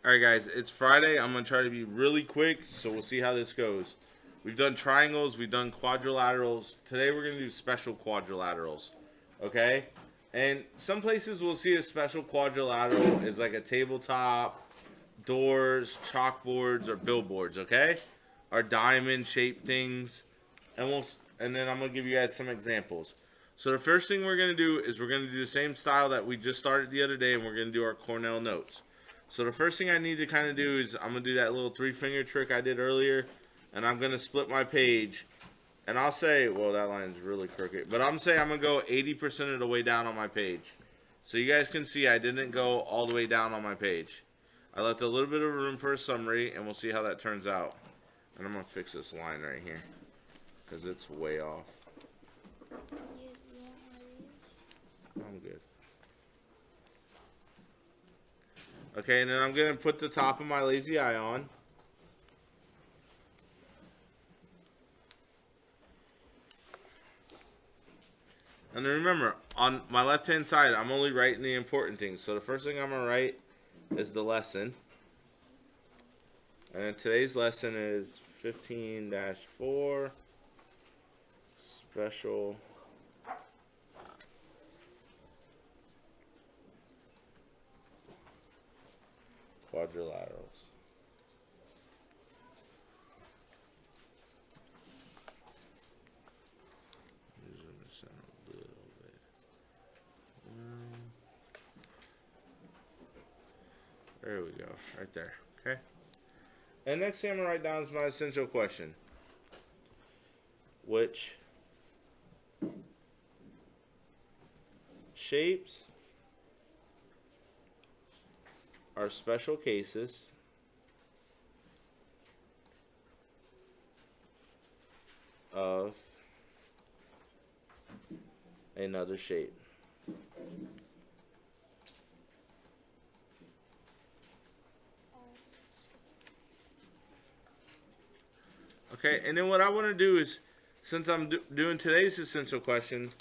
Alright guys, it's Friday. I'm going to try to be really quick, so we'll see how this goes. We've done triangles, we've done quadrilaterals. Today we're going to do special quadrilaterals. Okay? And some places we'll see a special quadrilateral is like a tabletop, doors, chalkboards, or billboards, okay? Or diamond shaped things. And then I'm going to give you guys some examples. So the first thing we're going to do is we're going to do the same style that we just started the other day, and we're going to do our Cornell Notes. So the first thing I need to kind of do is I'm going to do that little 3-finger trick I did earlier, and I'm going to split my page. And I'll say, well, that line's really crooked, but I'm saying I'm going to go 80% of the way down on my page. So you guys can see I didn't go all the way down on my page. I left a little bit of room for a summary, and we'll see how that turns out. And I'm going to fix this line right here because it's way off. I'm good. Okay, and then I'm going to put the top of my lazy eye on. And then remember, on my left-hand side, I'm only writing the important things. So the first thing I'm going to write is the lesson. And then today's lesson is 15-4, Special Quadrilaterals. Zoom this in a little bit. There we go, right there. Okay. And next thing I'm gonna write down is my essential question, which shapes are special cases of another shape. Okay, and then what I want to do is, since I'm doing today's essential question,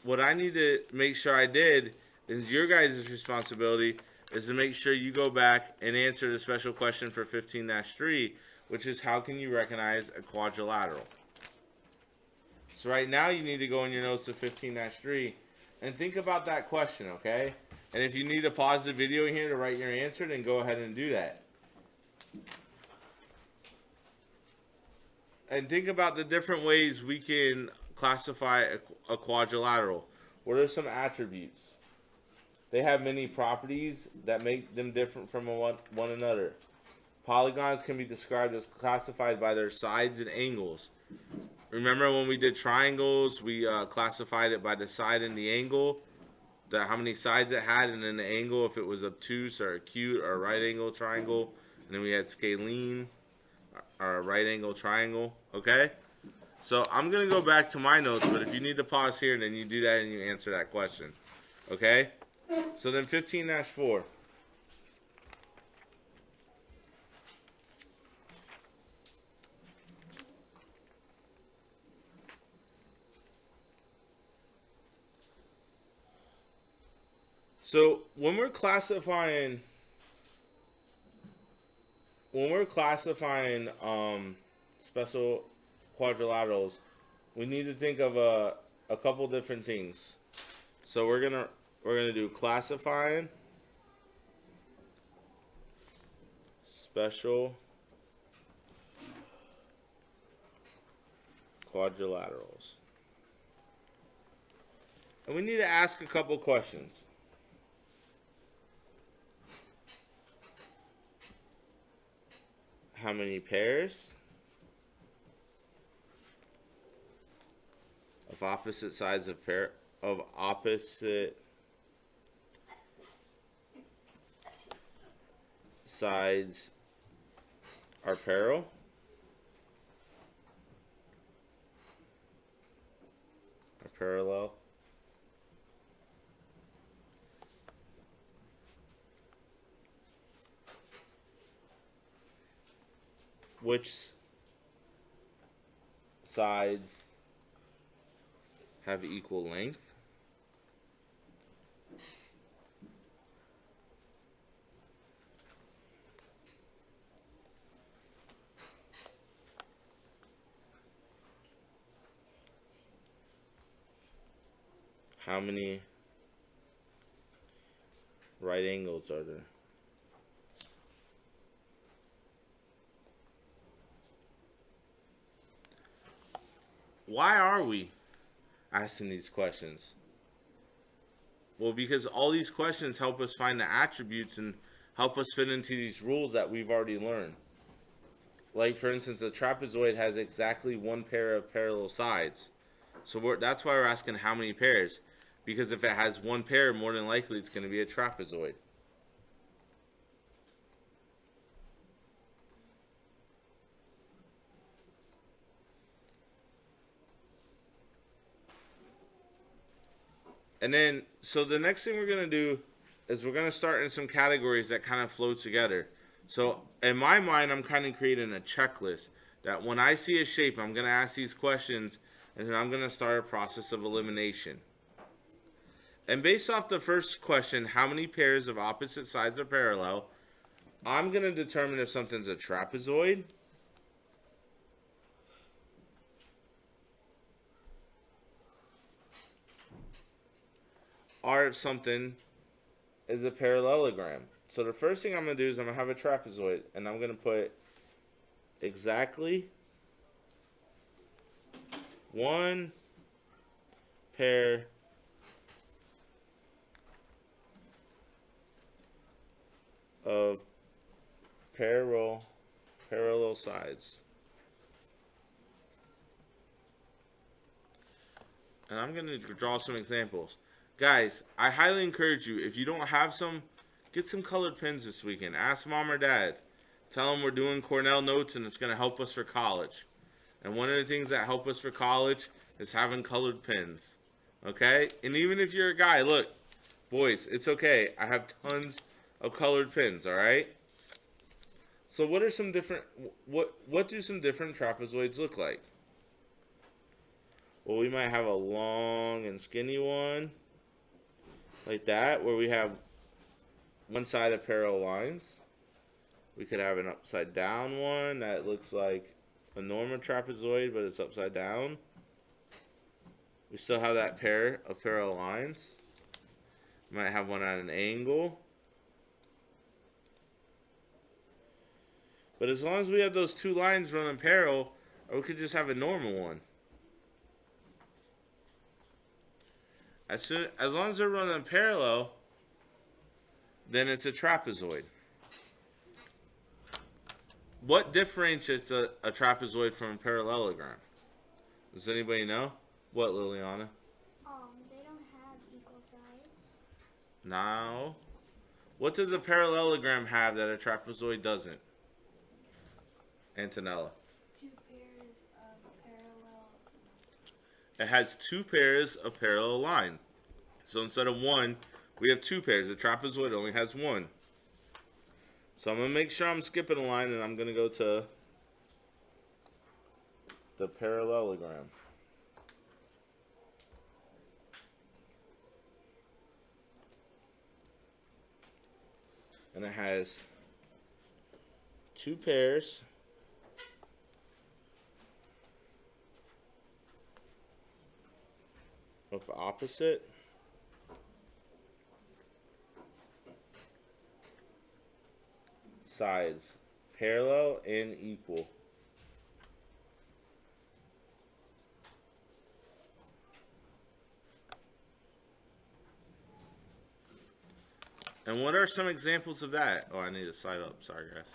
what I need to make sure I did is your guys' responsibility is to make sure you go back and answer the special question for 15-3, which is how can you recognize a quadrilateral? So right now you need to go in your notes to 15-3 and think about that question, okay? And if you need to pause the video here to write your answer, then go ahead and do that. And think about the different ways we can classify a quadrilateral. What are some attributes? They have many properties that make them different from one another. Polygons can be described as classified by their sides and angles. Remember when we did triangles, we classified it by the side and the angle, how many sides it had, and then the angle, if it was obtuse or acute or a right angle triangle. And then we had scalene, or a right angle triangle, okay? So I'm going to go back to my notes, but if you need to pause here, then you do that and you answer that question, okay? So then 15-4. So when we're classifying special quadrilaterals, we need to think of a couple different things. So we're gonna do classifying special quadrilaterals, and we need to ask a couple questions. How many pairs of opposite sides of opposite sides are parallel? Which sides have equal length? How many right angles are there? Why are we asking these questions? Well, because all these questions help us find the attributes and help us fit into these rules that we've already learned. Like, for instance, a trapezoid has exactly one pair of parallel sides. So that's why we're asking how many pairs. Because if it has one pair, more than likely it's going to be a trapezoid. And then, so the next thing we're going to do is we're going to start in some categories that kind of flow together. So in my mind, I'm kind of creating a checklist that when I see a shape, I'm going to ask these questions, and then I'm going to start a process of elimination. And based off the first question, how many pairs of opposite sides are parallel, I'm going to determine if something's a trapezoid, or if something is a parallelogram. So the first thing I'm going to do is I'm going to have a trapezoid, and I'm going to put exactly one pair of parallel sides. And I'm going to draw some examples. Guys, I highly encourage you, if you don't have some, get some colored pens this weekend. Ask mom or dad. Tell them we're doing Cornell Notes and it's going to help us for college. And one of the things that help us for college is having colored pens. Okay? And even if you're a guy, look, boys, it's okay. I have tons of colored pens, all right? So what are some different, what do some different trapezoids look like? Well, we might have a long and skinny one, like that, where we have one side of parallel lines. We could have an upside down one that looks like a normal trapezoid, but it's upside down. We still have that pair of parallel lines. We might have one at an angle. But as long as we have those two lines running parallel, or we could just have a normal one. As long as they're running parallel, then it's a trapezoid. What differentiates a trapezoid from a parallelogram? Does anybody know? What, Liliana? They don't have equal sides. No. What does a parallelogram have that a trapezoid doesn't? Antonella. Two pairs of parallel. It has two pairs of parallel line. So instead of one, we have two pairs. The trapezoid only has one. So I'm going to make sure I'm skipping a line, and I'm going to go to the parallelogram. And it has two pairs of opposite sides, parallel and equal. And what are some examples of that? Oh, I need to slide up. Sorry, guys.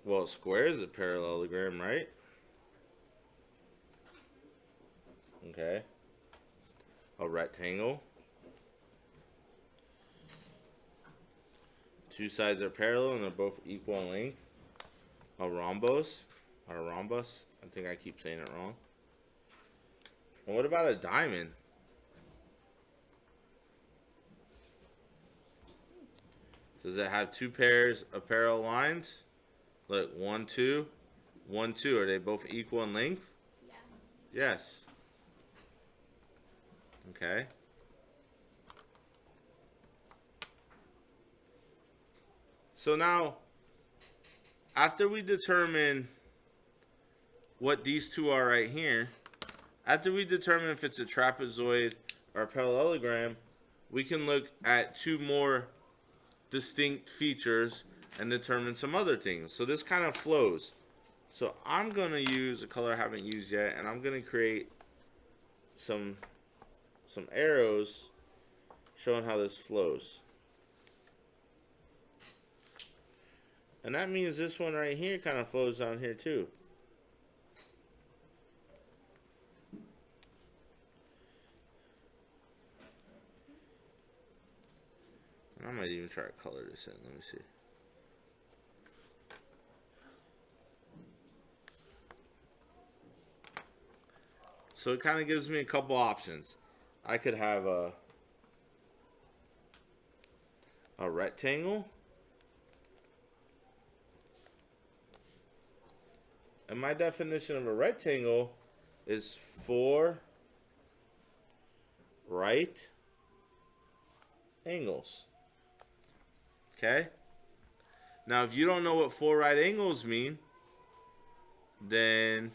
Well, a square is a parallelogram, right? Okay. A rectangle. Two sides are parallel and they're both equal in length. A rhombus. Or a rhombus. I think I keep saying it wrong. And what about a diamond? Does it have two pairs of parallel lines? Look, 1, 2, 1, 2. Are they both equal in length? Yeah. Yes. Okay. So now, after we determine what these two are right here, after we determine if it's a trapezoid or a parallelogram, we can look at two more distinct features and determine some other things. So this kind of flows. So I'm going to use a color I haven't used yet, and I'm going to create some arrows showing how this flows. And that means this one right here kind of flows down here too. And I might even try to color this in. Let me see. So it kind of gives me a couple options. I could have a rectangle. And my definition of a rectangle is 4 right angles. Okay? Now, if you don't know what 4 right angles mean, then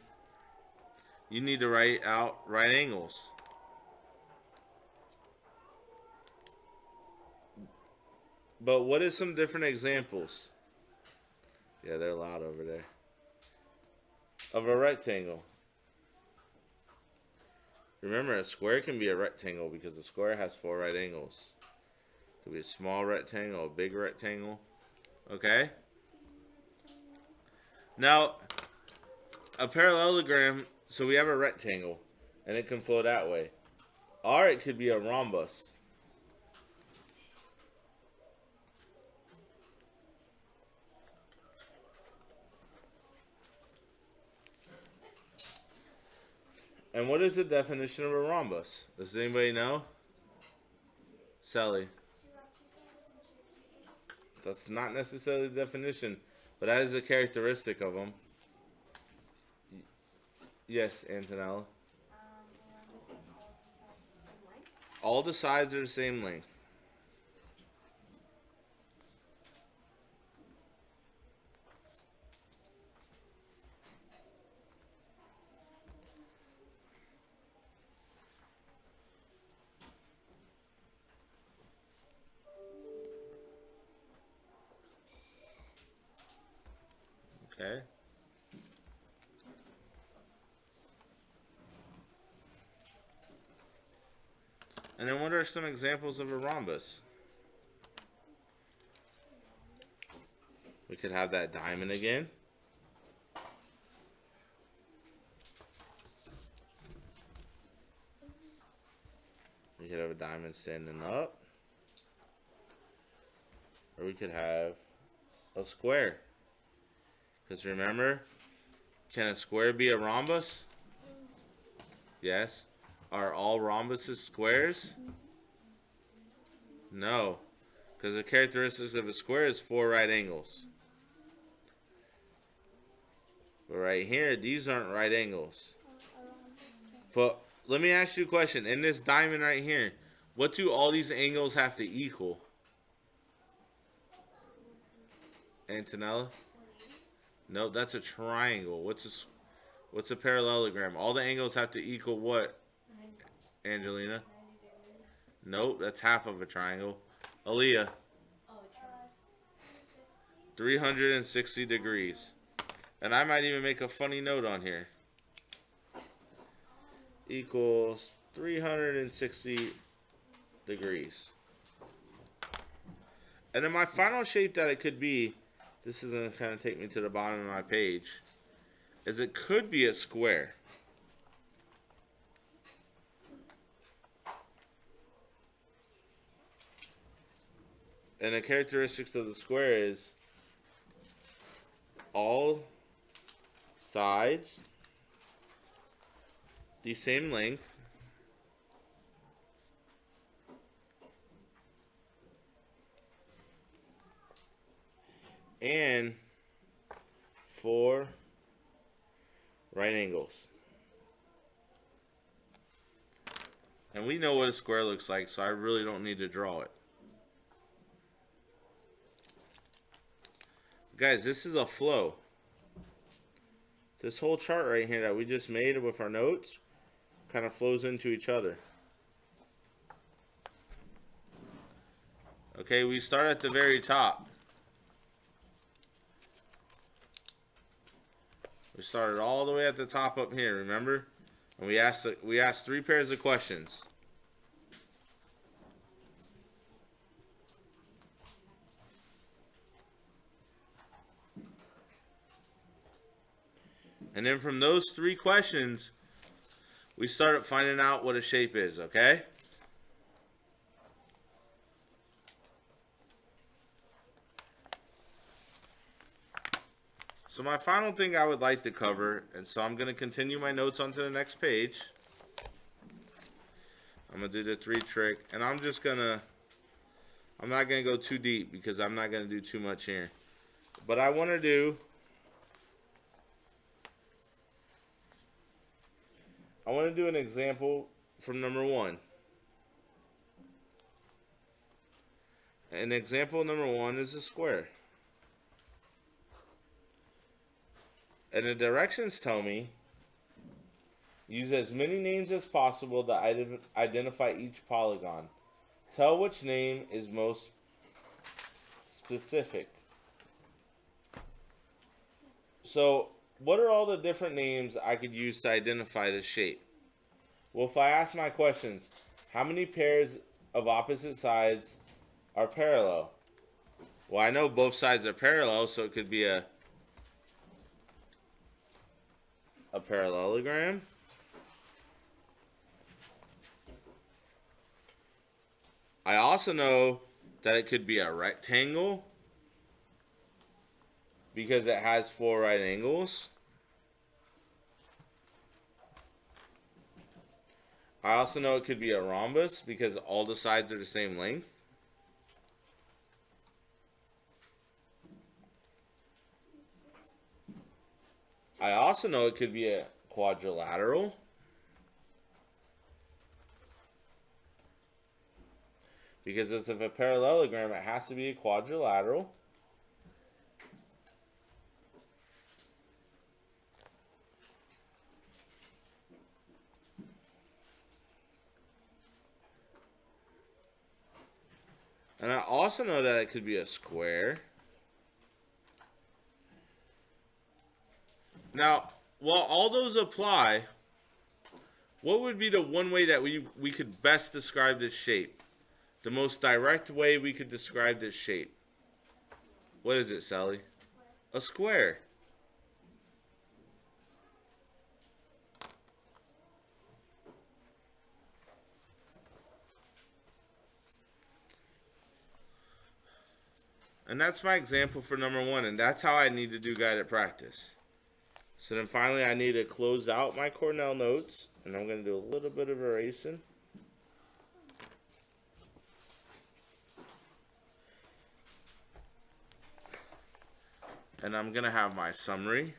you need to write out right angles. But what is some different examples? Yeah, they're loud over there. Of a rectangle. Remember, a square can be a rectangle because a square has 4 right angles. It could be a small rectangle, a big rectangle. Okay? Now, a parallelogram, so we have a rectangle, and it can flow that way. Or it could be a rhombus. And what is the definition of a rhombus? Does anybody know? Sally. That's not necessarily the definition, but that is a characteristic of them. Yes, Antonella. All the sides are the same length. Okay. And then what are some examples of a rhombus? We could have that diamond again. We could have a diamond standing up. Or we could have a square. Because remember, can a square be a rhombus? Yes. Are all rhombuses squares? No. Because the characteristics of a square is 4 right angles. But right here, these aren't right angles. But let me ask you a question. In this diamond right here, what do all these angles have to equal? Antonella? No, that's a triangle. What's a parallelogram? All the angles have to equal what? Angelina? Nope, that's half of a triangle. Aaliyah? 360 degrees. And I might even make a funny note on here. Equals 360 degrees. And then my final shape that it could be, this is going to kind of take me to the bottom of my page, is it could be a square. And the characteristics of the square is all sides the same length, and 4 right angles. And we know what a square looks like, so I really don't need to draw it. Guys, this is a flow. this whole chart right here that we just made with our notes kind of flows into each other. Okay, we start at the very top. We started all the way at the top up here, remember? And we asked 3 pairs of questions. And then from those 3 questions, we started finding out what a shape is, okay? So my final thing I would like to cover, and so I'm going to continue my notes onto the next page. I'm going to do the 3 trick, and I'm not going to go too deep because I'm not going to do too much here. But I want to do an example from number 1. And example number 1 is a square. And the directions tell me use as many names as possible to identify each polygon. Tell which name is most specific. So, what are all the different names I could use to identify this shape? Well, if I ask my questions, how many pairs of opposite sides are parallel? Well, I know both sides are parallel, so it could be a parallelogram. I also know that it could be a rectangle because it has 4 right angles. I also know it could be a rhombus because all the sides are the same length. I also know it could be a quadrilateral because if it's a parallelogram, it has to be a quadrilateral. And I also know that it could be a square. Now, while all those apply, what would be the one way that we could best describe this shape? The most direct way we could describe this shape. What is it, Sally? A square. And that's my example for number 1, and that's how I need to do guided practice. So then finally I need to close out my Cornell Notes, and I'm going to do a little bit of erasing. And I'm going to have my summary.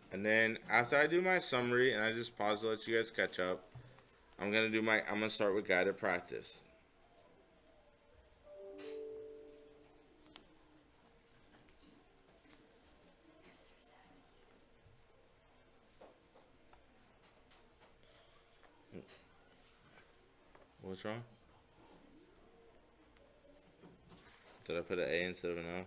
And then after I do my summary, and I just pause to let you guys catch up, I'm gonna start with guided practice. What's wrong? Did I put an A instead of an O?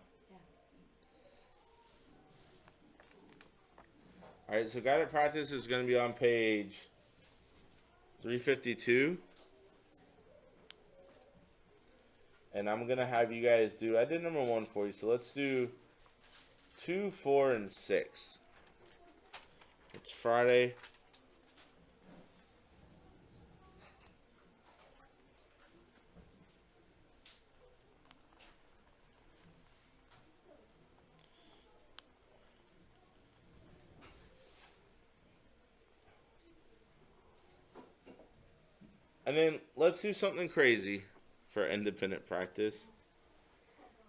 Alright, so guided practice is going to be on page 352. And I'm going to have you guys do, I did number 1 for you, so let's do 2, 4, and 6. It's Friday. And then let's do something crazy for independent practice.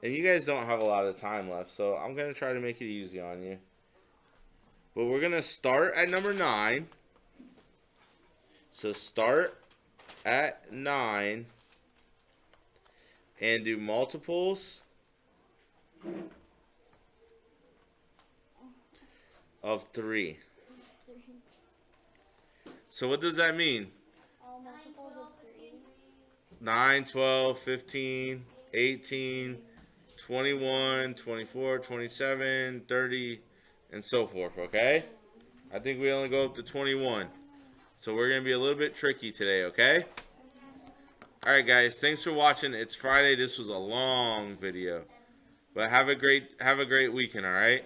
And you guys don't have a lot of time left, so I'm going to try to make it easy on you. But we're going to start at number 9. So start at 9 and do multiples of 3. So what does that mean? All multiples of 3. 9, 12, 15, 18, 21, 24, 27, 30, and so forth, okay? I think we only go up to 21. So we're going to be a little bit tricky today, okay? Alright guys, thanks for watching. It's Friday. This was a long video. But have a great weekend, alright?